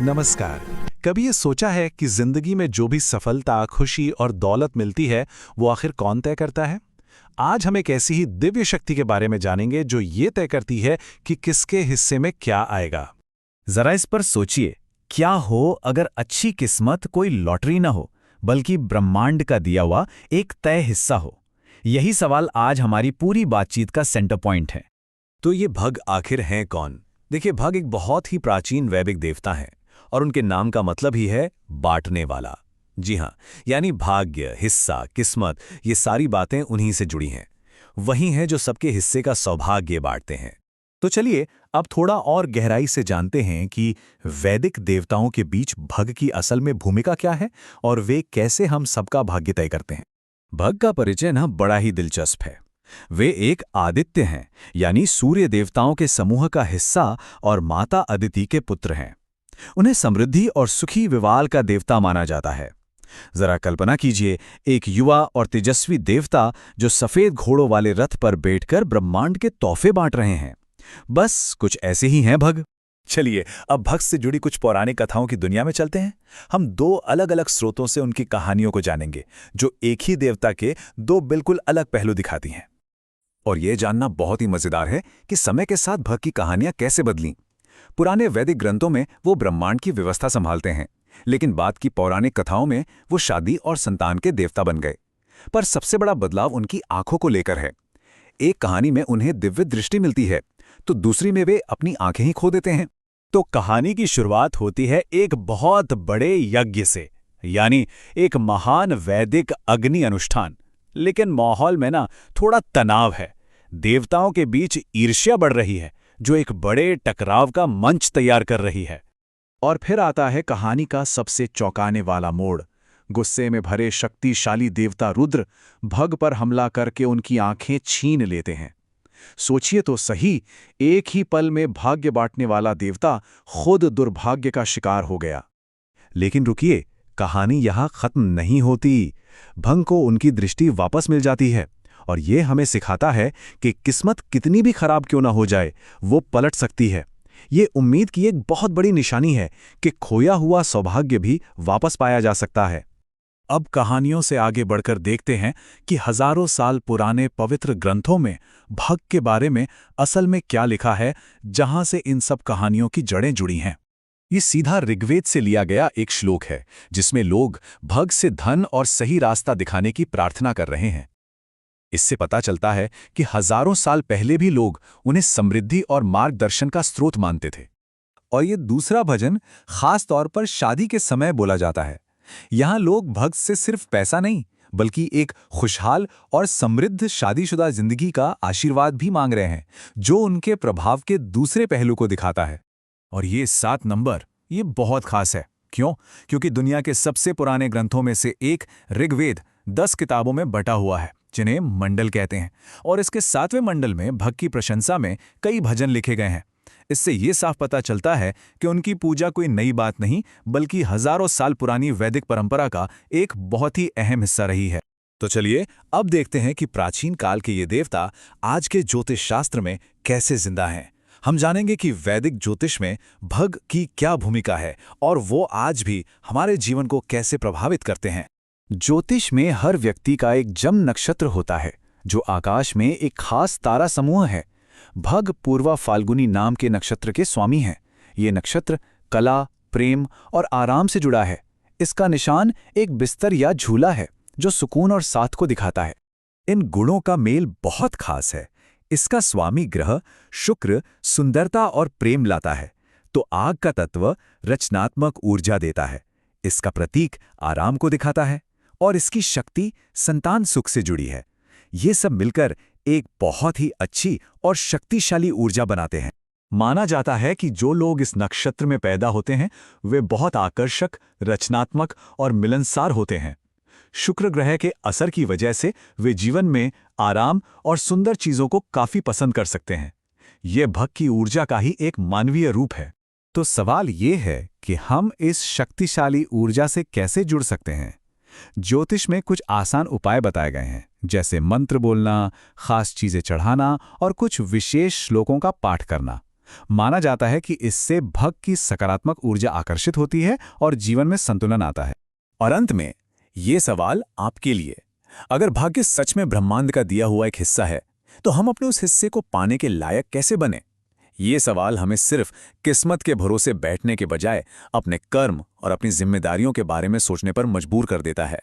नमस्कार। कभी ये सोचा है कि जिंदगी में जो भी सफलता, खुशी और दौलत मिलती है, वो आखिर कौन तय करता है? आज हम एक ऐसी ही दिव्य शक्ति के बारे में जानेंगे जो ये तय करती है कि किसके हिस्से में क्या आएगा। जरा इस पर सोचिए, क्या हो अगर अच्छी किस्मत कोई लॉटरी न हो, बल्कि ब्रह्मांड का दिया हुआ एक तय हिस्सा हो। यही सवाल आज हमारी पूरी बातचीत का सेंटर पॉइंट है। तो ये भग आखिर हैं कौन? देखिए, भग एक बहुत ही प्राचीन वैदिक देवता हैं और उनके नाम का मतलब ही है बांटने वाला। जी हाँ, यानी भाग्य, हिस्सा, किस्मत, ये सारी बातें उन्हीं से जुड़ी हैं। वही हैं जो सबके हिस्से का सौभाग्य बांटते हैं। तो चलिए अब थोड़ा और गहराई से जानते हैं कि वैदिक देवताओं के बीच भग की असल में भूमिका क्या है और वे कैसे हम सबका भाग्य तय करते हैं। भग का परिचय बड़ा ही दिलचस्प है। वे एक आदित्य हैं, यानी सूर्य देवताओं के समूह का हिस्सा और माता अदिति के पुत्र हैं। उन्हें समृद्धि और सुखी विवाल का देवता माना जाता है। जरा कल्पना कीजिए, एक युवा और तेजस्वी देवता जो सफेद घोड़ों वाले रथ पर बैठकर ब्रह्मांड के तोहफे बांट रहे हैं। बस कुछ ऐसे ही हैं भग। चलिए अब भक्त से जुड़ी कुछ पौराणिक कथाओं की दुनिया में चलते हैं। हम दो अलग अलग स्रोतों से उनकी कहानियों को जानेंगे, जो एक ही देवता के दो बिल्कुल अलग पहलू दिखाती हैं। और ये जानना बहुत ही मजेदार है कि समय के साथ भग की कहानियां कैसे बदलीं। पुराने वैदिक ग्रंथों में वो ब्रह्मांड की व्यवस्था संभालते हैं, लेकिन बाद की पौराणिक कथाओं में वो शादी और संतान के देवता बन गए। पर सबसे बड़ा बदलाव उनकी आंखों को लेकर है। एक कहानी में उन्हें दिव्य दृष्टि मिलती है, तो दूसरी में वे अपनी आंखें ही खो देते हैं। तो कहानी की शुरुआत होती है एक बहुत बड़े यज्ञ से, यानी एक महान वैदिक अग्नि अनुष्ठान। लेकिन माहौल में थोड़ा तनाव है। देवताओं के बीच ईर्ष्या बढ़ रही है, जो एक बड़े टकराव का मंच तैयार कर रही है। और फिर आता है कहानी का सबसे चौंकाने वाला मोड़। गुस्से में भरे शक्तिशाली देवता रुद्र भग पर हमला करके उनकी आंखें छीन लेते हैं। सोचिए तो सही, एक ही पल में भाग्य बांटने वाला देवता खुद दुर्भाग्य का शिकार हो गया। लेकिन रुकिए, कहानी यहां खत्म नहीं होती। भंग को उनकी दृष्टि वापस मिल जाती है, और ये हमें सिखाता है कि किस्मत कितनी भी खराब क्यों ना हो जाए, वो पलट सकती है। ये उम्मीद की एक बहुत बड़ी निशानी है कि खोया हुआ सौभाग्य भी वापस पाया जा सकता है। अब कहानियों से आगे बढ़कर देखते हैं कि हजारों साल पुराने पवित्र ग्रंथों में भग के बारे में असल में क्या लिखा है, जहां से इन सब कहानियों की जड़ें जुड़ी हैं। ये सीधा ऋग्वेद से लिया गया एक श्लोक है, जिसमें लोग भग से धन और सही रास्ता दिखाने की प्रार्थना कर रहे हैं। इससे पता चलता है कि हजारों साल पहले भी लोग उन्हें समृद्धि और मार्गदर्शन का स्रोत मानते थे। और ये दूसरा भजन खास तौर पर शादी के समय बोला जाता है। यहाँ लोग भक्त से सिर्फ पैसा नहीं, बल्कि एक खुशहाल और समृद्ध शादीशुदा जिंदगी का आशीर्वाद भी मांग रहे हैं, जो उनके प्रभाव के दूसरे पहलू को दिखाता है। और ये 7 नंबर, ये बहुत खास है। क्यों? क्योंकि दुनिया के सबसे पुराने ग्रंथों में से एक ऋग्वेद 10 किताबों में बटा हुआ है, जिन्हें मंडल कहते हैं। और इसके 7वें मंडल में भग की प्रशंसा में कई भजन लिखे गए हैं। इससे ये साफ पता चलता है कि उनकी पूजा कोई नई बात नहीं, बल्कि हजारों साल पुरानी वैदिक परंपरा का एक बहुत ही अहम हिस्सा रही है। तो चलिए अब देखते हैं कि प्राचीन काल के ये देवता आज के ज्योतिष शास्त्र में कैसे जिंदा हैं। हम जानेंगे कि वैदिक ज्योतिष में भग की क्या भूमिका है और वो आज भी हमारे जीवन को कैसे प्रभावित करते हैं। ज्योतिष में हर व्यक्ति का एक जन्म नक्षत्र होता है, जो आकाश में एक खास तारा समूह है। भग पूर्वा फाल्गुनी नाम के नक्षत्र के स्वामी हैं। ये नक्षत्र कला, प्रेम और आराम से जुड़ा है। इसका निशान एक बिस्तर या झूला है, जो सुकून और साथ को दिखाता है। इन गुणों का मेल बहुत खास है। इसका स्वामी ग्रह शुक्र सुंदरता और प्रेम लाता है, तो आग का तत्व रचनात्मक ऊर्जा देता है। इसका प्रतीक आराम को दिखाता है, और इसकी शक्ति संतान सुख से जुड़ी है। ये सब मिलकर एक बहुत ही अच्छी और शक्तिशाली ऊर्जा बनाते हैं। माना जाता है कि जो लोग इस नक्षत्र में पैदा होते हैं, वे बहुत आकर्षक, रचनात्मक और मिलनसार होते हैं। शुक्र ग्रह के असर की वजह से वे जीवन में आराम और सुंदर चीजों को काफी पसंद कर सकते हैं। यह भग की ऊर्जा का ही एक मानवीय रूप है। तो सवाल ये है कि हम इस शक्तिशाली ऊर्जा से कैसे जुड़ सकते हैं। ज्योतिष में कुछ आसान उपाय बताए गए हैं, जैसे मंत्र बोलना, खास चीजें चढ़ाना और कुछ विशेष श्लोकों का पाठ करना। माना जाता है कि इससे भग की सकारात्मक ऊर्जा आकर्षित होती है और जीवन में संतुलन आता है। और अंत में ये सवाल आपके लिए, अगर भाग्य सच में ब्रह्मांड का दिया हुआ एक हिस्सा है तो हम अपने उस हिस्से को पाने के लायक कैसे बने? ये सवाल हमें सिर्फ किस्मत के भरोसे बैठने के बजाय अपने कर्म और अपनी जिम्मेदारियों के बारे में सोचने पर मजबूर कर देता है।